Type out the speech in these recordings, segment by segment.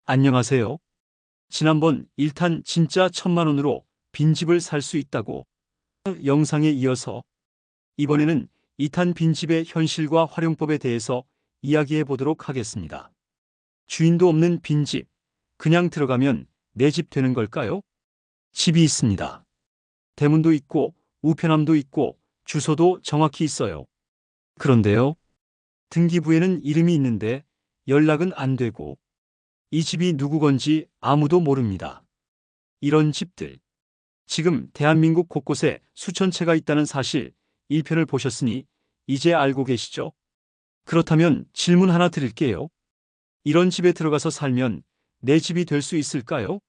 안녕하세요. 지난번 1탄 진짜 1,000만 원으로 빈집을 살 수 있다고 영상에 이어서 이번에는 2탄 빈집의 현실과 활용법에 대해서 이야기해 보도록 하겠습니다. 주인도 없는 빈집, 그냥 들어가면 내 집 되는 걸까요? 집이 있습니다. 대문도 있고 우편함도 있고 주소도 정확히 있어요. 그런데요, 등기부에는 이름이 있는데 연락은 안 되고 이 집이 누구 건지 아무도 모릅니다. 이런 집들, 지금 대한민국 곳곳에 수천 채가 있다는 사실 1편을 보셨으니 이제 알고 계시죠? 그렇다면 질문 하나 드릴게요. 이런 집에 들어가서 살면 내 집이 될 수 있을까요?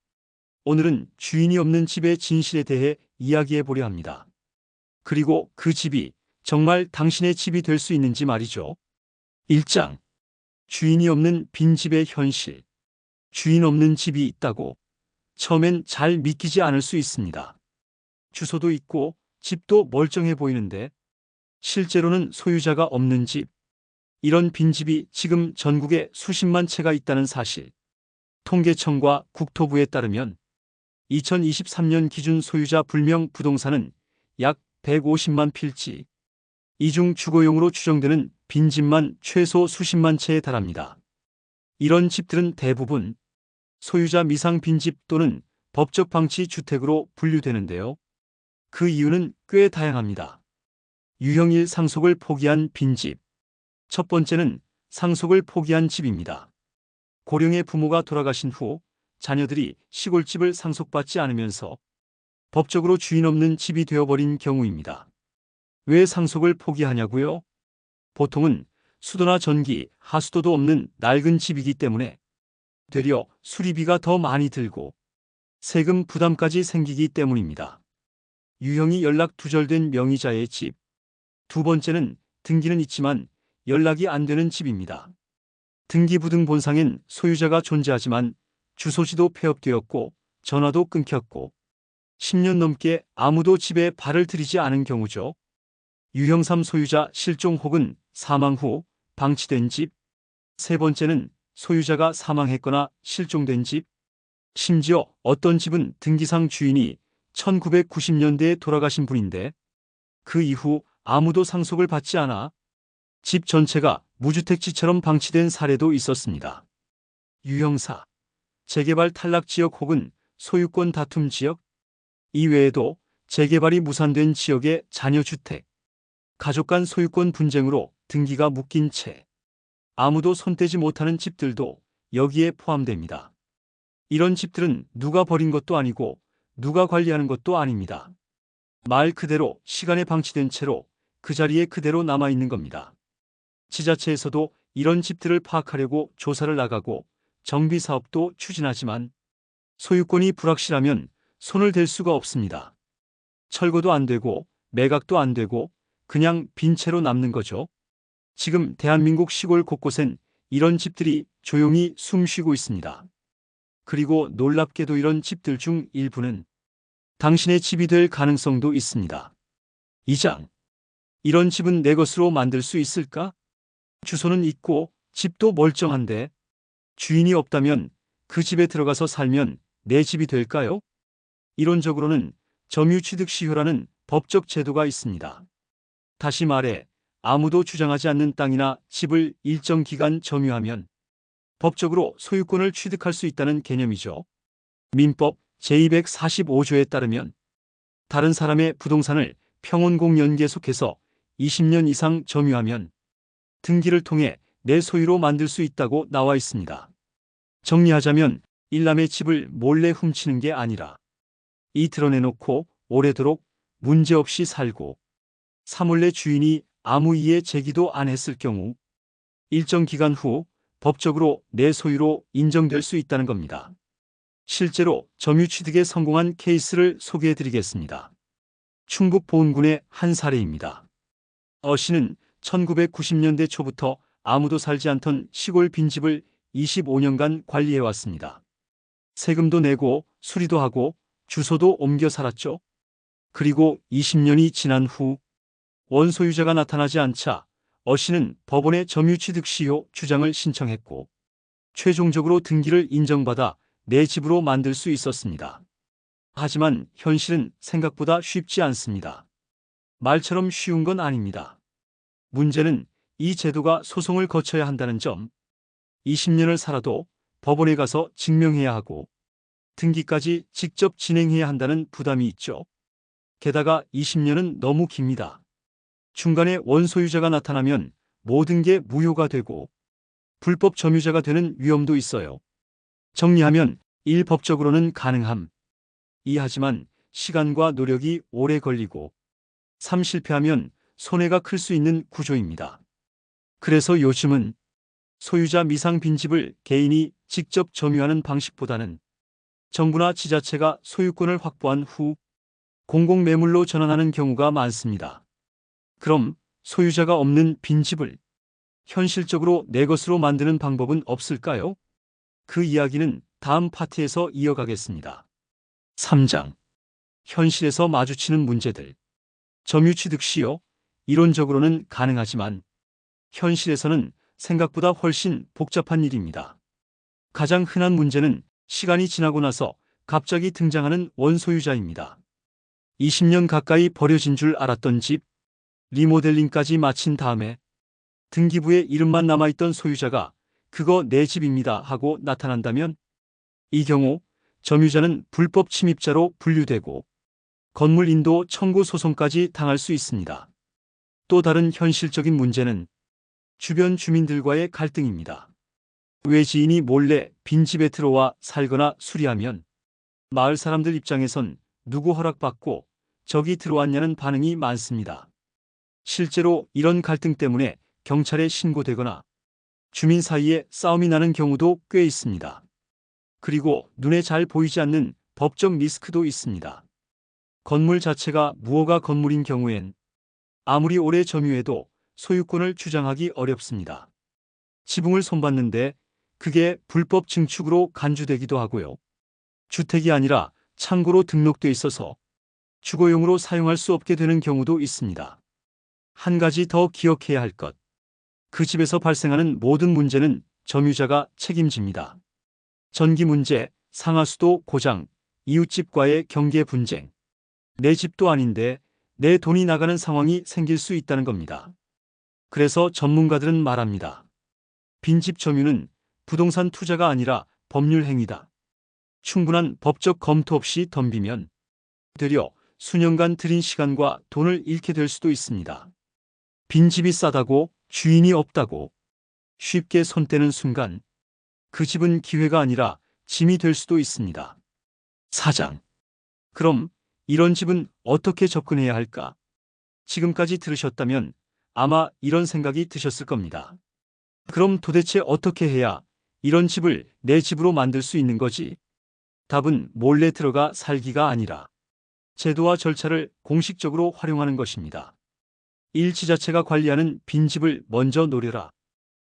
오늘은 주인이 없는 집의 진실에 대해 이야기해 보려 합니다. 그리고 그 집이 정말 당신의 집이 될 수 있는지 말이죠. 1장. 주인이 없는 빈집의 현실. 주인 없는 집이 있다고 처음엔 잘 믿기지 않을 수 있습니다. 주소도 있고 집도 멀쩡해 보이는데 실제로는 소유자가 없는 집. 이런 빈집이 지금 전국에 수십만 채가 있다는 사실. 통계청과 국토부에 따르면 2023년 기준 소유자 불명 부동산은 약 150만 필지. 이 중 주거용으로 추정되는 빈집만 최소 수십만 채에 달합니다. 이런 집들은 대부분 소유자 미상 빈집 또는 법적 방치 주택으로 분류되는데요. 그 이유는 꽤 다양합니다. 유형일 상속을 포기한 빈집. 첫 번째는 상속을 포기한 집입니다. 고령의 부모가 돌아가신 후 자녀들이 시골집을 상속받지 않으면서 법적으로 주인 없는 집이 되어버린 경우입니다. 왜 상속을 포기하냐고요? 보통은 수도나 전기, 하수도도 없는 낡은 집이기 때문에 되려 수리비가 더 많이 들고 세금 부담까지 생기기 때문입니다. 유형이 연락 두절된 명의자의 집. 두 번째는 등기는 있지만 연락이 안 되는 집입니다. 등기부등본상엔 소유자가 존재하지만 주소지도 폐업되었고 전화도 끊겼고 10년 넘게 아무도 집에 발을 들이지 않은 경우죠. 유형 3 소유자 실종 혹은 사망 후 방치된 집. 세 번째는 소유자가 사망했거나 실종된 집. 심지어 어떤 집은 등기상 주인이 1990년대에 돌아가신 분인데 그 이후 아무도 상속을 받지 않아 집 전체가 무주택지처럼 방치된 사례도 있었습니다. 유형 4. 재개발 탈락 지역 혹은 소유권 다툼 지역. 이 외에도 재개발이 무산된 지역의 잔여주택, 가족 간 소유권 분쟁으로 등기가 묶인 채 아무도 손대지 못하는 집들도 여기에 포함됩니다. 이런 집들은 누가 버린 것도 아니고 누가 관리하는 것도 아닙니다. 말 그대로 시간에 방치된 채로 그 자리에 그대로 남아있는 겁니다. 지자체에서도 이런 집들을 파악하려고 조사를 나가고 정비사업도 추진하지만 소유권이 불확실하면 손을 댈 수가 없습니다. 철거도 안 되고 매각도 안 되고 그냥 빈 채로 남는 거죠. 지금 대한민국 시골 곳곳엔 이런 집들이 조용히 숨 쉬고 있습니다. 그리고 놀랍게도 이런 집들 중 일부는 당신의 집이 될 가능성도 있습니다. 2장. 이런 집은 내 것으로 만들 수 있을까? 주소는 있고 집도 멀쩡한데 주인이 없다면 그 집에 들어가서 살면 내 집이 될까요? 이론적으로는 점유취득시효라는 법적 제도가 있습니다. 다시 말해 아무도 주장하지 않는 땅이나 집을 일정 기간 점유하면 법적으로 소유권을 취득할 수 있다는 개념이죠. 민법 제245조에 따르면 다른 사람의 부동산을 평온공연 계속해서 20년 이상 점유하면 등기를 통해 내 소유로 만들 수 있다고 나와 있습니다. 정리하자면 일남의 집을 몰래 훔치는 게 아니라 이 드러내놓고 오래도록 문제없이 살고 사몰래 주인이 아무 이해 제기도 안 했을 경우 일정 기간 후 법적으로 내 소유로 인정될 수 있다는 겁니다. 실제로 점유취득에 성공한 케이스를 소개해드리겠습니다. 충북 보은군의 한 사례입니다. 어 씨는 1990년대 초부터 아무도 살지 않던 시골 빈집을 25년간 관리해왔습니다. 세금도 내고 수리도 하고 주소도 옮겨 살았죠. 그리고 20년이 지난 후 원소유자가 나타나지 않자 어 씨는 법원에 점유취득시효 주장을 신청했고 최종적으로 등기를 인정받아 내 집으로 만들 수 있었습니다. 하지만 현실은 생각보다 쉽지 않습니다. 말처럼 쉬운 건 아닙니다. 문제는 이 제도가 소송을 거쳐야 한다는 점, 20년을 살아도 법원에 가서 증명해야 하고 등기까지 직접 진행해야 한다는 부담이 있죠. 게다가 20년은 너무 깁니다. 중간에 원소유자가 나타나면 모든 게 무효가 되고 불법 점유자가 되는 위험도 있어요. 정리하면 1. 법적으로는 가능함. 2. 하지만 시간과 노력이 오래 걸리고 3. 실패하면 손해가 클 수 있는 구조입니다. 그래서 요즘은 소유자 미상 빈집을 개인이 직접 점유하는 방식보다는 정부나 지자체가 소유권을 확보한 후 공공매물로 전환하는 경우가 많습니다. 그럼 소유자가 없는 빈집을 현실적으로 내 것으로 만드는 방법은 없을까요? 그 이야기는 다음 파트에서 이어가겠습니다. 3장. 현실에서 마주치는 문제들. 점유 취득 시요. 이론적으로는 가능하지만 현실에서는 생각보다 훨씬 복잡한 일입니다. 가장 흔한 문제는 시간이 지나고 나서 갑자기 등장하는 원소유자입니다. 20년 가까이 버려진 줄 알았던 집, 리모델링까지 마친 다음에 등기부에 이름만 남아있던 소유자가 그거 내 집입니다 하고 나타난다면 이 경우 점유자는 불법 침입자로 분류되고 건물 인도 청구 소송까지 당할 수 있습니다. 또 다른 현실적인 문제는 주변 주민들과의 갈등입니다. 외지인이 몰래 빈집에 들어와 살거나 수리하면 마을 사람들 입장에선 누구 허락받고 저기 들어왔냐는 반응이 많습니다. 실제로 이런 갈등 때문에 경찰에 신고되거나 주민 사이에 싸움이 나는 경우도 꽤 있습니다. 그리고 눈에 잘 보이지 않는 법적 리스크도 있습니다. 건물 자체가 무허가 건물인 경우엔 아무리 오래 점유해도 소유권을 주장하기 어렵습니다. 지붕을 손봤는데 그게 불법 증축으로 간주되기도 하고요. 주택이 아니라 창고로 등록돼 있어서 주거용으로 사용할 수 없게 되는 경우도 있습니다. 한 가지 더 기억해야 할 것. 그 집에서 발생하는 모든 문제는 점유자가 책임집니다. 전기 문제, 상하수도 고장, 이웃집과의 경계 분쟁. 내 집도 아닌데 내 돈이 나가는 상황이 생길 수 있다는 겁니다. 그래서 전문가들은 말합니다. 빈집 점유는 부동산 투자가 아니라 법률 행위다. 충분한 법적 검토 없이 덤비면 되려 수년간 들인 시간과 돈을 잃게 될 수도 있습니다. 빈집이 싸다고 주인이 없다고 쉽게 손 떼는 순간 그 집은 기회가 아니라 짐이 될 수도 있습니다. 4장. 그럼 이런 집은 어떻게 접근해야 할까? 지금까지 들으셨다면 아마 이런 생각이 드셨을 겁니다. 그럼 도대체 어떻게 해야 이런 집을 내 집으로 만들 수 있는 거지? 답은 몰래 들어가 살기가 아니라 제도와 절차를 공식적으로 활용하는 것입니다. 1. 지자체가 관리하는 빈집을 먼저 노려라.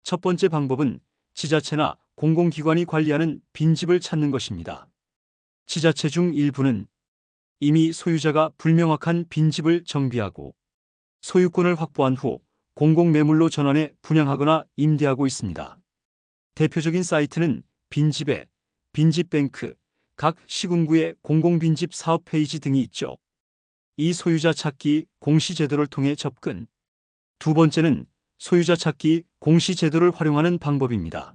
첫 번째 방법은 지자체나 공공기관이 관리하는 빈집을 찾는 것입니다. 지자체 중 일부는 이미 소유자가 불명확한 빈집을 정비하고 소유권을 확보한 후 공공매물로 전환해 분양하거나 임대하고 있습니다. 대표적인 사이트는 빈집에, 빈집뱅크, 각 시군구의 공공빈집 사업 페이지 등이 있죠. 이 소유자 찾기 공시제도를 통해 접근. 두 번째는 소유자 찾기 공시제도를 활용하는 방법입니다.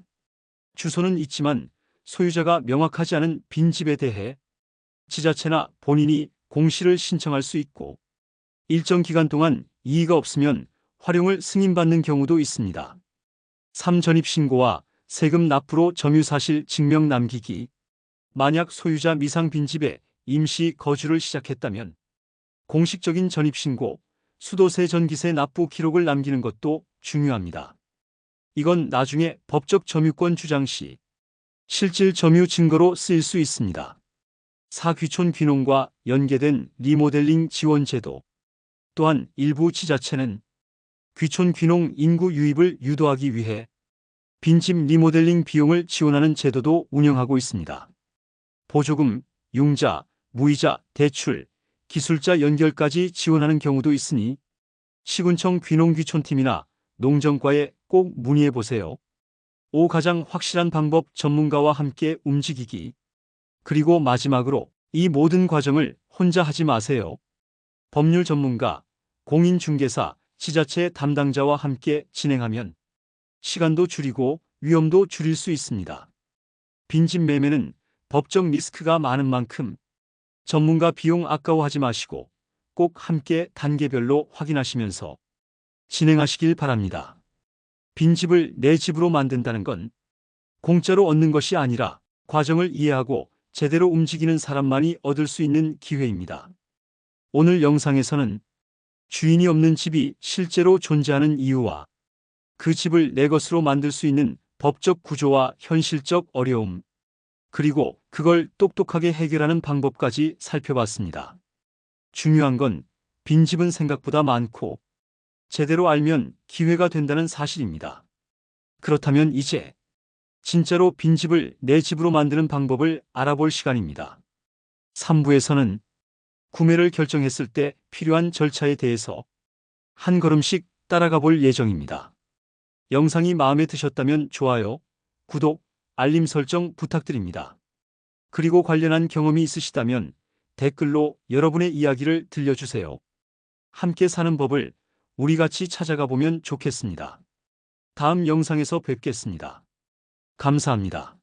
주소는 있지만 소유자가 명확하지 않은 빈집에 대해 지자체나 본인이 공시를 신청할 수 있고 일정 기간 동안 이의가 없으면 활용을 승인받는 경우도 있습니다. 3. 전입신고와 세금 납부로 점유사실 증명 남기기. 만약 소유자 미상 빈집에 임시 거주를 시작했다면 공식적인 전입신고, 수도세 전기세 납부 기록을 남기는 것도 중요합니다. 이건 나중에 법적 점유권 주장 시 실질 점유 증거로 쓰일 수 있습니다. 4. 귀촌 귀농과 연계된 리모델링 지원 제도. 또한 일부 지자체는 귀촌 귀농 인구 유입을 유도하기 위해 빈집 리모델링 비용을 지원하는 제도도 운영하고 있습니다. 보조금, 융자, 무이자, 대출, 기술자 연결까지 지원하는 경우도 있으니 시군청 귀농귀촌팀이나 농정과에 꼭 문의해 보세요. 5. 가장 확실한 방법 전문가와 함께 움직이기. 그리고 마지막으로 이 모든 과정을 혼자 하지 마세요. 법률 전문가, 공인중개사, 지자체 담당자와 함께 진행하면 시간도 줄이고 위험도 줄일 수 있습니다. 빈집 매매는 법적 리스크가 많은 만큼 전문가 비용 아까워하지 마시고 꼭 함께 단계별로 확인하시면서 진행하시길 바랍니다. 빈집을 내 집으로 만든다는 건 공짜로 얻는 것이 아니라 과정을 이해하고 제대로 움직이는 사람만이 얻을 수 있는 기회입니다. 오늘 영상에서는 주인이 없는 집이 실제로 존재하는 이유와 그 집을 내 것으로 만들 수 있는 법적 구조와 현실적 어려움, 그리고 그걸 똑똑하게 해결하는 방법까지 살펴봤습니다. 중요한 건 빈집은 생각보다 많고 제대로 알면 기회가 된다는 사실입니다. 그렇다면 이제 진짜로 빈집을 내 집으로 만드는 방법을 알아볼 시간입니다. 3부에서는 구매를 결정했을 때 필요한 절차에 대해서 한 걸음씩 따라가 볼 예정입니다. 영상이 마음에 드셨다면 좋아요, 구독, 알림 설정 부탁드립니다. 그리고 관련한 경험이 있으시다면 댓글로 여러분의 이야기를 들려주세요. 함께 사는 법을 우리 같이 찾아가 보면 좋겠습니다. 다음 영상에서 뵙겠습니다. 감사합니다.